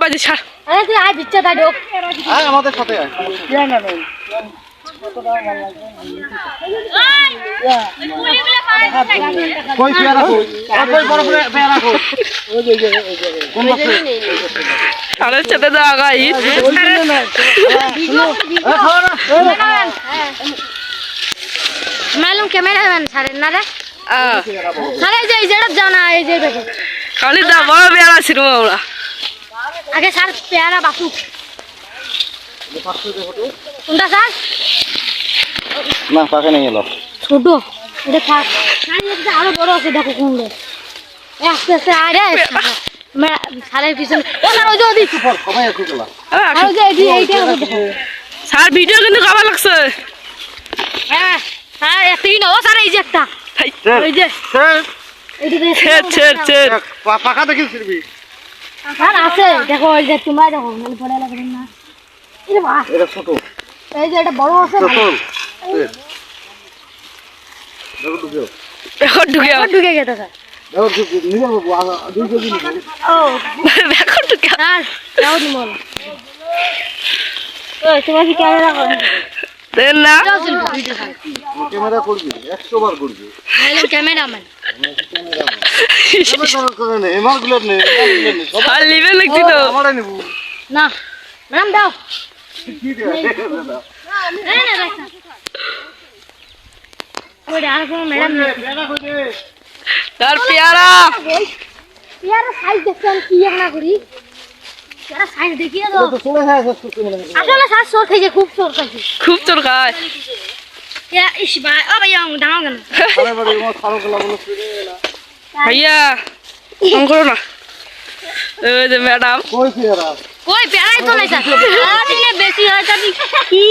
বাজি ছাড়। আরে তুই আয় বিচ্ছা দা ঢোক। আয় আমাদের সাথে আয়। না না কই পেয়ারা কই? কই বড় পেয়ারা কই? ওই যে কোন পাশে? আরে সাথে যাওয়া গাই মালুম ক্যামেরাম্যান ছাড়েন না রে ছাড়ে এই যেটা জানা এই যে দেখো খালি দা বড় পেয়ারা ছিল ওরা আগে স্যার পেয়ারা বাসু কোনটা স্যার না পাকে নিয়ে এলো। ছোট এটা থাক এটা আরো বড় আছে দেখো কোনটা আস্তে আস্তে আরে সারের পিছনে ও স্যার ওই যে ওদিক সবাই একটু গেলা। আর ওই যে এইটা দেখো স্যার ভিডিও কিন্তু খাবার লাগছে হ্যাঁ হ্যাঁ এতই না ও স্যার এই যে একটা ওই যে এইটা ছেড় পাকা দেখি ছিড়বি। স্যার আছে দেখো ওই যে তোমার দেখো মানে পড়ে লাগবে না এই বাহ এটা ছোট। এই যে এটা বড় আছে ছোট। দেখো ঢুকে। এখন ঢুকে ঢুকে গেছে স্যার দেখো নিয়ে যাবো আগা 2 কেজি নিবো। ও এখন ঢুকে স্যার যাও নিমল ও তোমার কি ক্যামেরা করে দেন না ক্যামেরা করবি 100 বার করবি। হ্যালো ক্যামেরাম্যান ক্যামেরা করে নে এমার গুলো নে আর লিভে লাগছি তো আমারে নিবো। না ম্যাডাম দাও কি দে না না রাখ ওই আর কোন ম্যাডাম নেই পেয়ারা কই দে। আর পেয়ারা ইয়ার সাইজ দেখছেন কি না করি ইয়ার সাইজ দেখিয়ে দাও তো চলে যায় ক্যামেরা। আসলে স্যার শর্ট খাইছে খুব শর্ট খাইছে খুব চোর খায় ইয়া ইস ভাই ও ভাই দাও কেন আরে বাড়ি আমার খালো গলা বলে ফিরে এলা। ভাইয়া ফোন করো না ওই যে ম্যাডাম কই পেয়ারা? কই পেয়ারাই তো নাই স্যার দিনে বেশি হয় তা কি